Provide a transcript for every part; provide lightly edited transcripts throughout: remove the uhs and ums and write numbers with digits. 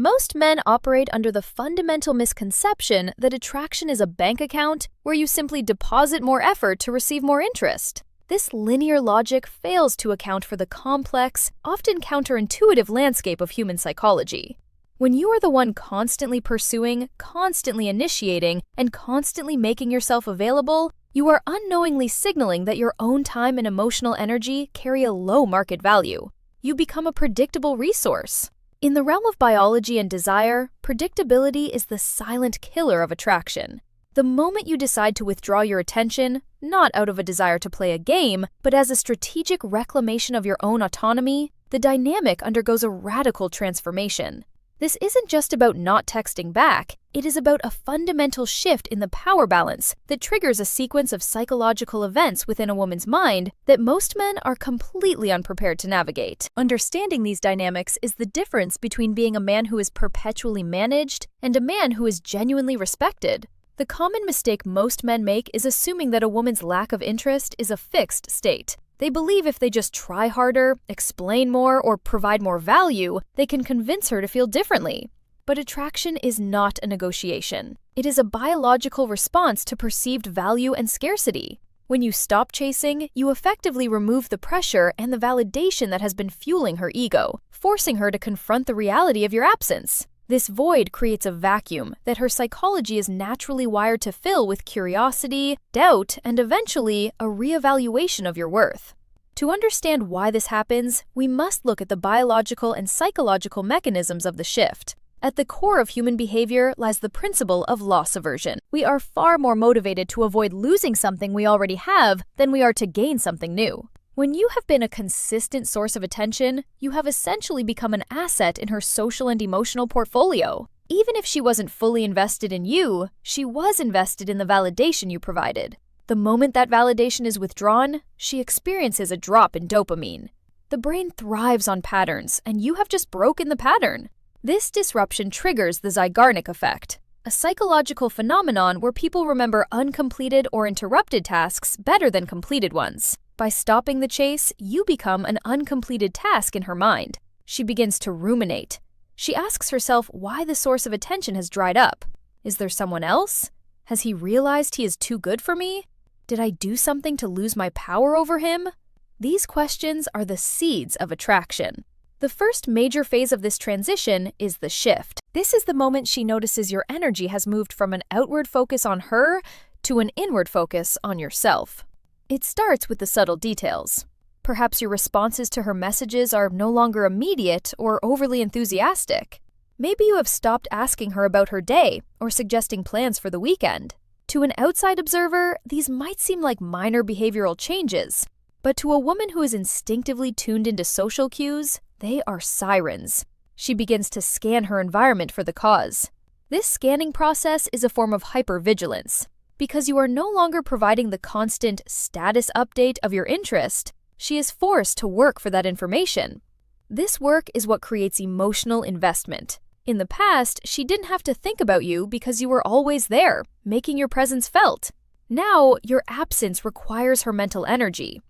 Most men operate under the fundamental misconception that attraction is a bank account where you simply deposit more effort to receive more interest. This linear logic fails to account for the complex, often counterintuitive landscape of human psychology. When you are the one constantly pursuing, constantly initiating, and constantly making yourself available, you are unknowingly signaling that your own time and emotional energy carry a low market value. You become a predictable resource. In the realm of biology and desire, predictability is the silent killer of attraction. The moment you decide to withdraw your attention, not out of a desire to play a game, but as a strategic reclamation of your own autonomy, the dynamic undergoes a radical transformation. This isn't just about not texting back, it is about a fundamental shift in the power balance that triggers a sequence of psychological events within a woman's mind that most men are completely unprepared to navigate. Understanding these dynamics is the difference between being a man who is perpetually managed and a man who is genuinely respected. The common mistake most men make is assuming that a woman's lack of interest is a fixed state. They believe if they just try harder, explain more, or provide more value, they can convince her to feel differently. But attraction is not a negotiation. It is a biological response to perceived value and scarcity. When you stop chasing, you effectively remove the pressure and the validation that has been fueling her ego, forcing her to confront the reality of your absence. This void creates a vacuum that her psychology is naturally wired to fill with curiosity, doubt, and eventually a reevaluation of your worth. To understand why this happens, we must look at the biological and psychological mechanisms of the shift. At the core of human behavior lies the principle of loss aversion. We are far more motivated to avoid losing something we already have than we are to gain something new. When you have been a consistent source of attention, you have essentially become an asset in her social and emotional portfolio. Even if she wasn't fully invested in you, she was invested in the validation you provided. The moment that validation is withdrawn, she experiences a drop in dopamine. The brain thrives on patterns, and you have just broken the pattern. This disruption triggers the Zeigarnik effect, a psychological phenomenon where people remember uncompleted or interrupted tasks better than completed ones. By stopping the chase, you become an uncompleted task in her mind. She begins to ruminate. She asks herself why the source of attention has dried up. Is there someone else? Has he realized he is too good for me? Did I do something to lose my power over him? These questions are the seeds of attraction. The first major phase of this transition is the shift. This is the moment she notices your energy has moved from an outward focus on her to an inward focus on yourself. It starts with the subtle details. Perhaps your responses to her messages are no longer immediate or overly enthusiastic. Maybe you have stopped asking her about her day or suggesting plans for the weekend. To an outside observer, these might seem like minor behavioral changes, but to a woman who is instinctively tuned into social cues, they are sirens. She begins to scan her environment for the cause. This scanning process is a form of hypervigilance. Because you are no longer providing the constant status update of your interest, she is forced to work for that information. This work is what creates emotional investment. In the past, she didn't have to think about you because you were always there, making your presence felt. Now, your absence requires her mental energy.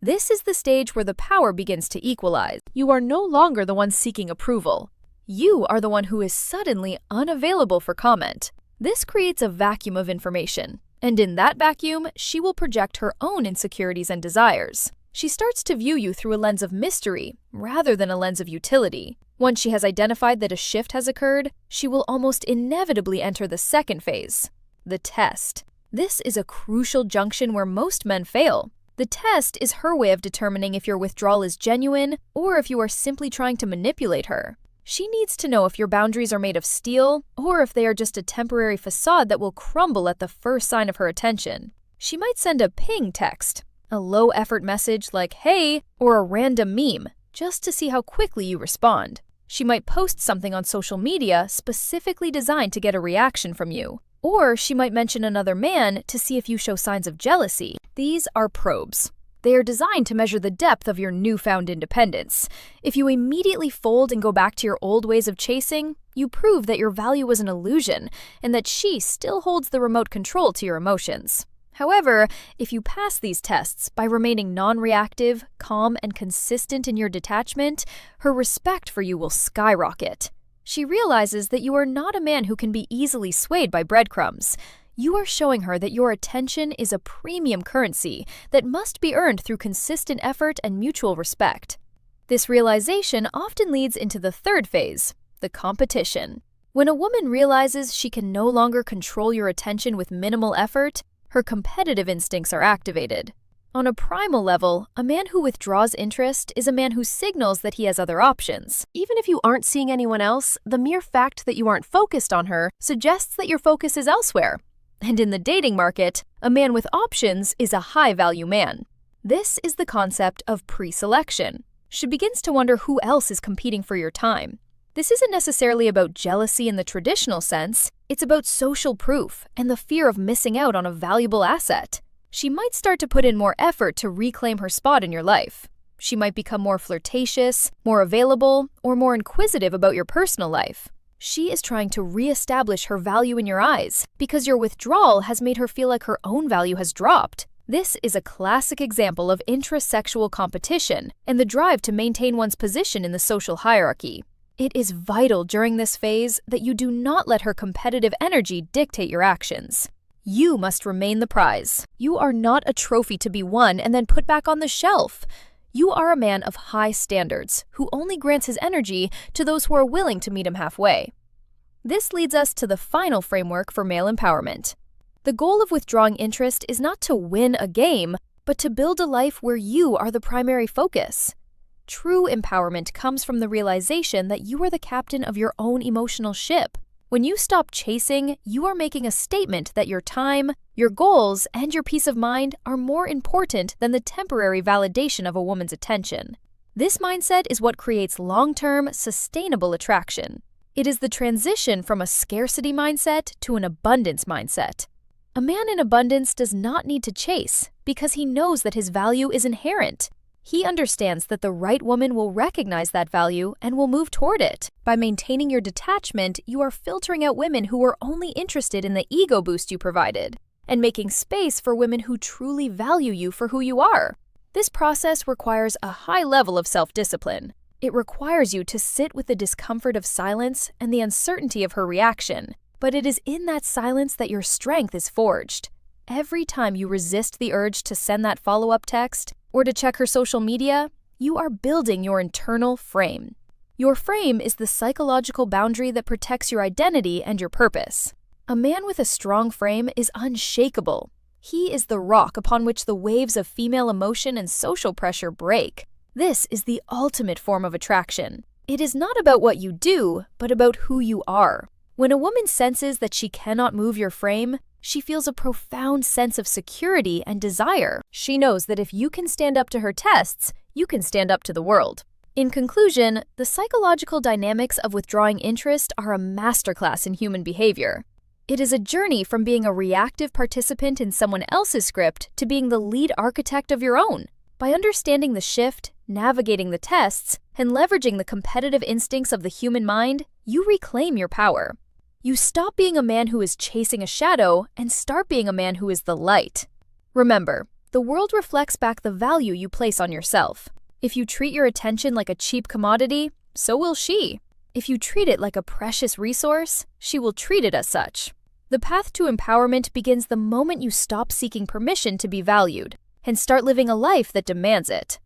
This is the stage where the power begins to equalize. You are no longer the one seeking approval. You are the one who is suddenly unavailable for comment. This creates a vacuum of information, and in that vacuum, she will project her own insecurities and desires. She starts to view you through a lens of mystery rather than a lens of utility. Once she has identified that a shift has occurred, she will almost inevitably enter the second phase, the test. This is a crucial junction where most men fail. The test is her way of determining if your withdrawal is genuine or if you are simply trying to manipulate her. She needs to know if your boundaries are made of steel or if they are just a temporary facade that will crumble at the first sign of her attention. She might send a ping text, a low-effort message like, "Hey," or a random meme, just to see how quickly you respond. She might post something on social media specifically designed to get a reaction from you. Or she might mention another man to see if you show signs of jealousy. These are probes. They are designed to measure the depth of your newfound independence. If you immediately fold and go back to your old ways of chasing, you prove that your value was an illusion and that she still holds the remote control to your emotions. However, if you pass these tests by remaining non-reactive, calm, and consistent in your detachment, her respect for you will skyrocket. She realizes that you are not a man who can be easily swayed by breadcrumbs. You are showing her that your attention is a premium currency that must be earned through consistent effort and mutual respect. This realization often leads into the third phase, the competition. When a woman realizes she can no longer control your attention with minimal effort, her competitive instincts are activated. On a primal level, a man who withdraws interest is a man who signals that he has other options. Even if you aren't seeing anyone else, the mere fact that you aren't focused on her suggests that your focus is elsewhere. And in the dating market, a man with options is a high-value man. This is the concept of pre-selection. She begins to wonder who else is competing for your time. This isn't necessarily about jealousy in the traditional sense, it's about social proof and the fear of missing out on a valuable asset. She might start to put in more effort to reclaim her spot in your life. She might become more flirtatious, more available, or more inquisitive about your personal life. She is trying to re-establish her value in your eyes because your withdrawal has made her feel like her own value has dropped. This is a classic example of intrasexual competition and the drive to maintain one's position in the social hierarchy. It is vital during this phase that you do not let her competitive energy dictate your actions. You must remain the prize. You are not a trophy to be won and then put back on the shelf. You are a man of high standards who only grants his energy to those who are willing to meet him halfway. This leads us to the final framework for male empowerment. The goal of withdrawing interest is not to win a game, but to build a life where you are the primary focus. True empowerment comes from the realization that you are the captain of your own emotional ship. When you stop chasing, you are making a statement that your time, your goals, and your peace of mind are more important than the temporary validation of a woman's attention. This mindset is what creates long-term, sustainable attraction. It is the transition from a scarcity mindset to an abundance mindset. A man in abundance does not need to chase because he knows that his value is inherent. He understands that the right woman will recognize that value and will move toward it. By maintaining your detachment, you are filtering out women who are only interested in the ego boost you provided, and making space for women who truly value you for who you are. This process requires a high level of self-discipline. It requires you to sit with the discomfort of silence and the uncertainty of her reaction, but it is in that silence that your strength is forged. Every time you resist the urge to send that follow-up text, or to check her social media, you are building your internal frame. Your frame is the psychological boundary that protects your identity and your purpose. A man with a strong frame is unshakable. He is the rock upon which the waves of female emotion and social pressure break. This is the ultimate form of attraction. It is not about what you do, but about who you are. When a woman senses that she cannot move your frame, she feels a profound sense of security and desire. She knows that if you can stand up to her tests, you can stand up to the world. In conclusion, the psychological dynamics of withdrawing interest are a masterclass in human behavior. It is a journey from being a reactive participant in someone else's script to being the lead architect of your own. By understanding the shift, navigating the tests, and leveraging the competitive instincts of the human mind, you reclaim your power. You stop being a man who is chasing a shadow and start being a man who is the light. Remember, the world reflects back the value you place on yourself. If you treat your attention like a cheap commodity, so will she. If you treat it like a precious resource, she will treat it as such. The path to empowerment begins the moment you stop seeking permission to be valued and start living a life that demands it.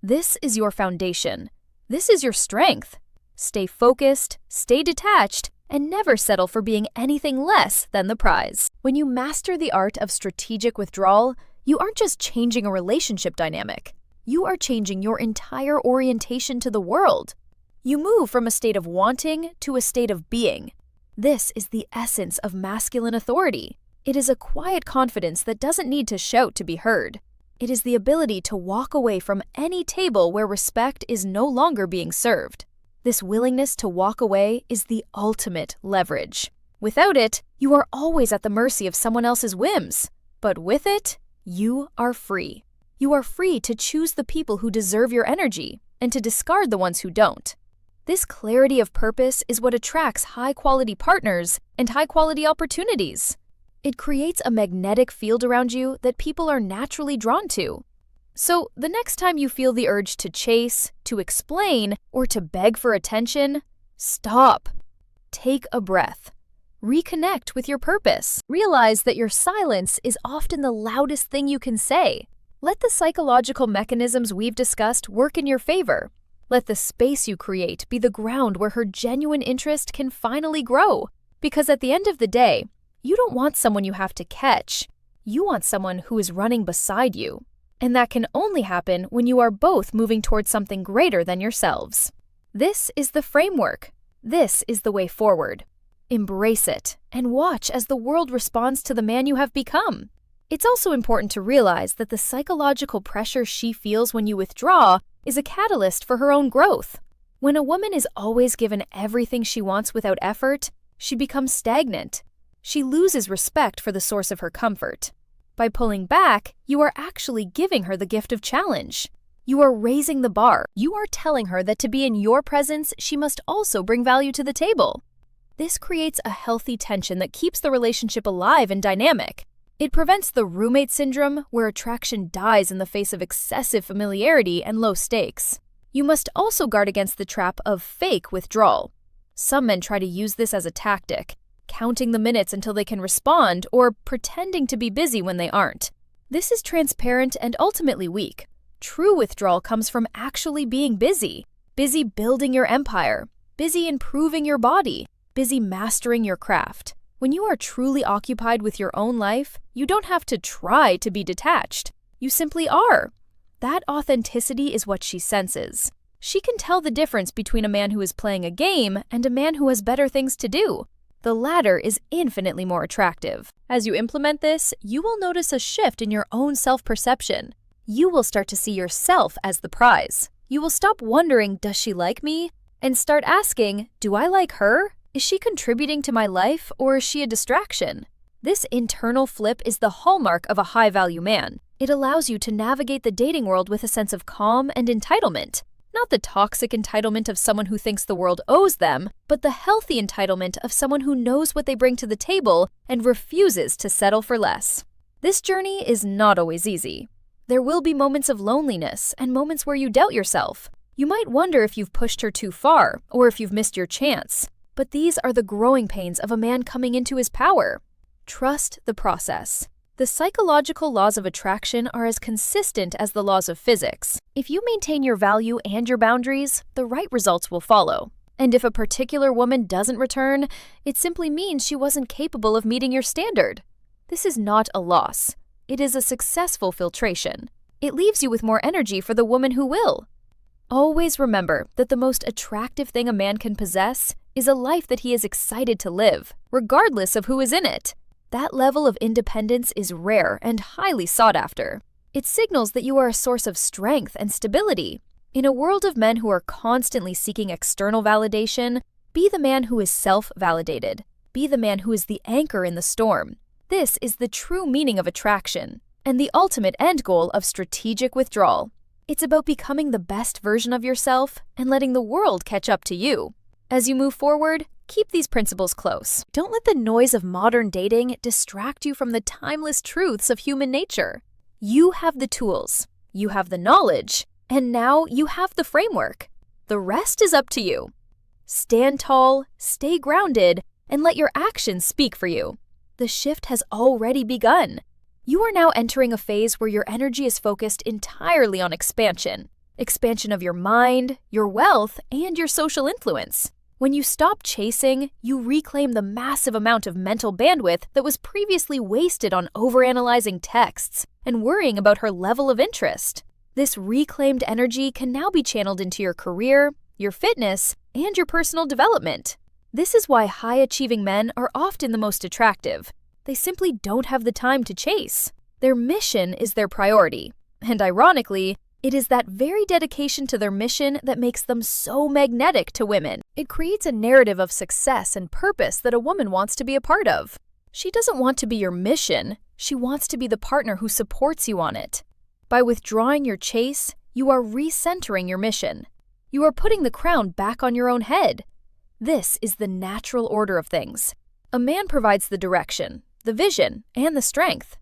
This is your foundation. This is your strength. Stay focused, stay detached, and never settle for being anything less than the prize. When you master the art of strategic withdrawal, you aren't just changing a relationship dynamic. You are changing your entire orientation to the world. You move from a state of wanting to a state of being. This is the essence of masculine authority. It is a quiet confidence that doesn't need to shout to be heard. It is the ability to walk away from any table where respect is no longer being served. This willingness to walk away is the ultimate leverage. Without it, you are always at the mercy of someone else's whims. But with it, you are free. You are free to choose the people who deserve your energy and to discard the ones who don't. This clarity of purpose is what attracts high-quality partners and high-quality opportunities. It creates a magnetic field around you that people are naturally drawn to. So, the next time you feel the urge to chase, to explain, or to beg for attention, stop. Take a breath. Reconnect with your purpose. Realize that your silence is often the loudest thing you can say. Let the psychological mechanisms we've discussed work in your favor. Let the space you create be the ground where her genuine interest can finally grow. Because at the end of the day, you don't want someone you have to catch. You want someone who is running beside you. And that can only happen when you are both moving towards something greater than yourselves. This is the framework. This is the way forward. Embrace it and watch as the world responds to the man you have become. It's also important to realize that the psychological pressure she feels when you withdraw is a catalyst for her own growth. When a woman is always given everything she wants without effort, she becomes stagnant. She loses respect for the source of her comfort. By pulling back, you are actually giving her the gift of challenge. You are raising the bar. You are telling her that to be in your presence, she must also bring value to the table. This creates a healthy tension that keeps the relationship alive and dynamic. It prevents the roommate syndrome, where attraction dies in the face of excessive familiarity and low stakes. You must also guard against the trap of fake withdrawal. Some men try to use this as a tactic, counting the minutes until they can respond or pretending to be busy when they aren't. This is transparent and ultimately weak. True withdrawal comes from actually being busy. Busy building your empire. Busy improving your body. Busy mastering your craft. When you are truly occupied with your own life, you don't have to try to be detached. You simply are. That authenticity is what she senses. She can tell the difference between a man who is playing a game and a man who has better things to do. The latter is infinitely more attractive. As you implement this, you will notice a shift in your own self-perception. You will start to see yourself as the prize. You will stop wondering, does she like me? And start asking, do I like her? Is she contributing to my life, or is she a distraction? This internal flip is the hallmark of a high-value man. It allows you to navigate the dating world with a sense of calm and entitlement. Not the toxic entitlement of someone who thinks the world owes them, but the healthy entitlement of someone who knows what they bring to the table and refuses to settle for less. This journey is not always easy. There will be moments of loneliness and moments where you doubt yourself. You might wonder if you've pushed her too far, or if you've missed your chance. But these are the growing pains of a man coming into his power. Trust the process. The psychological laws of attraction are as consistent as the laws of physics. If you maintain your value and your boundaries, the right results will follow. And if a particular woman doesn't return, it simply means she wasn't capable of meeting your standard. This is not a loss. It is a successful filtration. It leaves you with more energy for the woman who will. Always remember that the most attractive thing a man can possess is a life that he is excited to live, regardless of who is in it. That level of independence is rare and highly sought after. It signals that you are a source of strength and stability. In a world of men who are constantly seeking external validation, be the man who is self-validated. Be the man who is the anchor in the storm. This is the true meaning of attraction, and the ultimate end goal of strategic withdrawal. It's about becoming the best version of yourself and letting the world catch up to you. As you move forward, keep these principles close. Don't let the noise of modern dating distract you from the timeless truths of human nature. You have the tools, you have the knowledge, and now you have the framework. The rest is up to you. Stand tall, stay grounded, and let your actions speak for you. The shift has already begun. You are now entering a phase where your energy is focused entirely on expansion. Expansion of your mind, your wealth, and your social influence. When you stop chasing, you reclaim the massive amount of mental bandwidth that was previously wasted on overanalyzing texts and worrying about her level of interest. This reclaimed energy can now be channeled into your career, your fitness, and your personal development. This is why high-achieving men are often the most attractive. They simply don't have the time to chase. Their mission is their priority. And ironically, it is that very dedication to their mission that makes them so magnetic to women. It creates a narrative of success and purpose that a woman wants to be a part of. She doesn't want to be your mission, she wants to be the partner who supports you on it. By withdrawing your chase, you are recentering your mission. You are putting the crown back on your own head. This is the natural order of things. A man provides the direction, the vision, and the strength.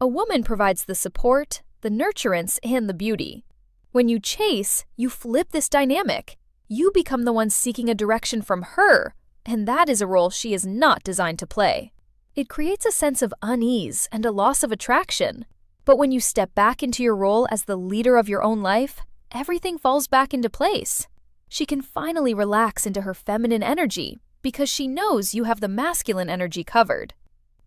A woman provides the support, the nurturance, and the beauty. When you chase, you flip this dynamic. You become the one seeking a direction from her, and that is a role she is not designed to play. It creates a sense of unease and a loss of attraction. But when you step back into your role as the leader of your own life, everything falls back into place. She can finally relax into her feminine energy because she knows you have the masculine energy covered.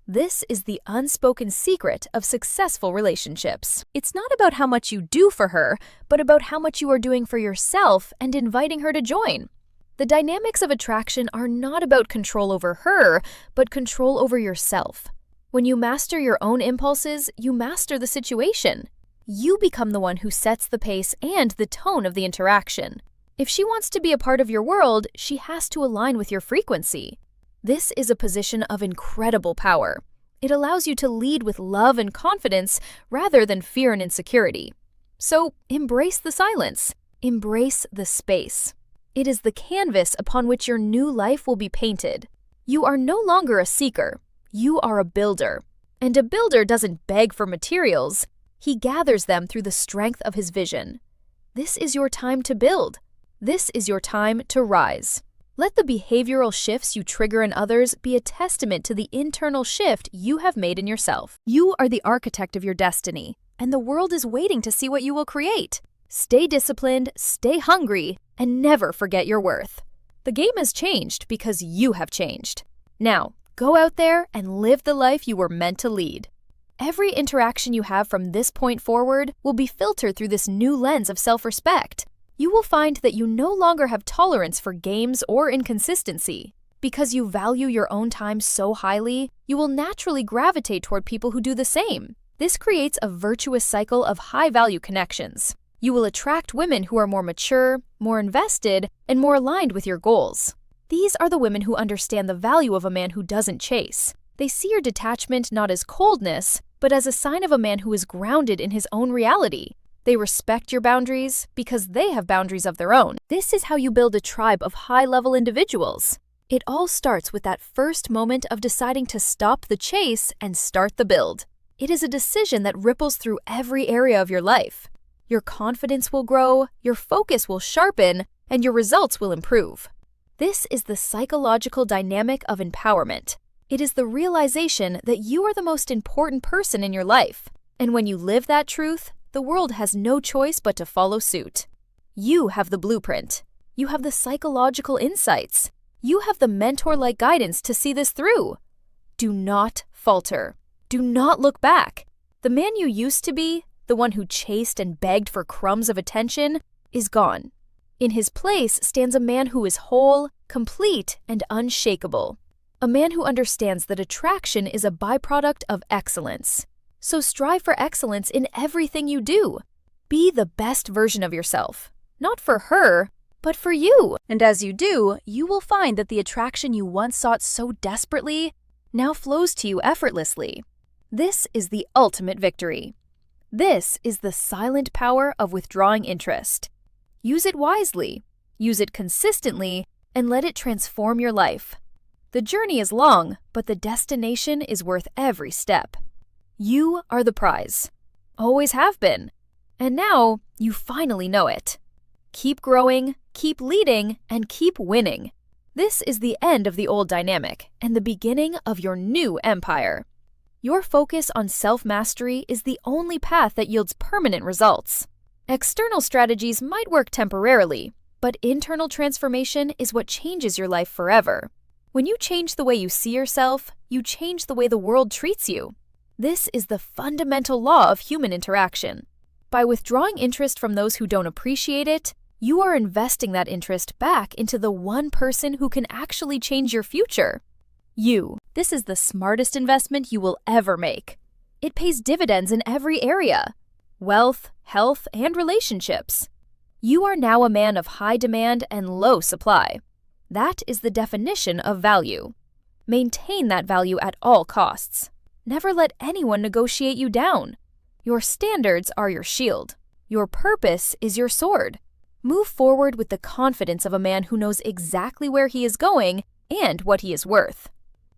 This is the unspoken secret of successful relationships. It's not about how much you do for her, but about how much you are doing for yourself and inviting her to join. The dynamics of attraction are not about control over her, but control over yourself. When you master your own impulses, you master the situation. You become the one who sets the pace and the tone of the interaction. If she wants to be a part of your world, she has to align with your frequency. This is a position of incredible power. It allows you to lead with love and confidence rather than fear and insecurity. So embrace the silence. Embrace the space. It is the canvas upon which your new life will be painted. You are no longer a seeker. You are a builder. And a builder doesn't beg for materials. He gathers them through the strength of his vision. This is your time to build. This is your time to rise. Let the behavioral shifts you trigger in others be a testament to the internal shift you have made in yourself. You are the architect of your destiny, and the world is waiting to see what you will create. Stay disciplined, stay hungry, and never forget your worth. The game has changed because you have changed. Now, go out there and live the life you were meant to lead. Every interaction you have from this point forward will be filtered through this new lens of self-respect. You will find that you no longer have tolerance for games or inconsistency. Because you value your own time so highly, you will naturally gravitate toward people who do the same. This creates a virtuous cycle of high-value connections. You will attract women who are more mature, more invested, and more aligned with your goals. These are the women who understand the value of a man who doesn't chase. They see your detachment not as coldness, but as a sign of a man who is grounded in his own reality. They respect your boundaries because they have boundaries of their own. This is how you build a tribe of high-level individuals. It all starts with that first moment of deciding to stop the chase and start the build. It is a decision that ripples through every area of your life. Your confidence will grow, your focus will sharpen, and your results will improve. This is the psychological dynamic of empowerment. It is the realization that you are the most important person in your life. And when you live that truth, the world has no choice but to follow suit. You have the blueprint. You have the psychological insights. You have the mentor-like guidance to see this through. Do not falter. Do not look back. The man you used to be, the one who chased and begged for crumbs of attention, is gone. In his place stands a man who is whole, complete, and unshakable. A man who understands that attraction is a byproduct of excellence. So strive for excellence in everything you do. Be the best version of yourself. Not for her, but for you. And as you do, you will find that the attraction you once sought so desperately now flows to you effortlessly. This is the ultimate victory. This is the silent power of withdrawing interest. Use it wisely, use it consistently, and let it transform your life. The journey is long, but the destination is worth every step. You are the prize. Always have been. And now, you finally know it. Keep growing, keep leading, and keep winning. This is the end of the old dynamic and the beginning of your new empire. Your focus on self-mastery is the only path that yields permanent results. External strategies might work temporarily, but internal transformation is what changes your life forever. When you change the way you see yourself, you change the way the world treats you. This is the fundamental law of human interaction. By withdrawing interest from those who don't appreciate it, you are investing that interest back into the one person who can actually change your future. You. This is the smartest investment you will ever make. It pays dividends in every area: wealth, health, and relationships. You are now a man of high demand and low supply. That is the definition of value. Maintain that value at all costs. Never let anyone negotiate you down. Your standards are your shield. Your purpose is your sword. Move forward with the confidence of a man who knows exactly where he is going and what he is worth.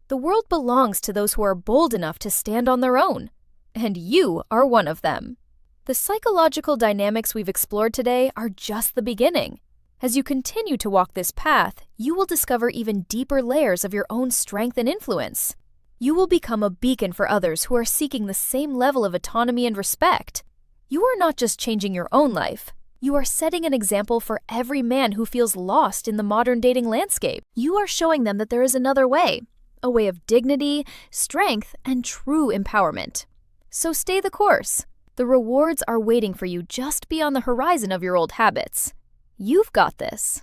The world belongs to those who are bold enough to stand on their own, and you are one of them. The psychological dynamics we've explored today are just the beginning. As you continue to walk this path, you will discover even deeper layers of your own strength and influence. You will become a beacon for others who are seeking the same level of autonomy and respect. You are not just changing your own life. You are setting an example for every man who feels lost in the modern dating landscape. You are showing them that there is another way, a way of dignity, strength, and true empowerment. So stay the course. The rewards are waiting for you just beyond the horizon of your old habits. You've got this.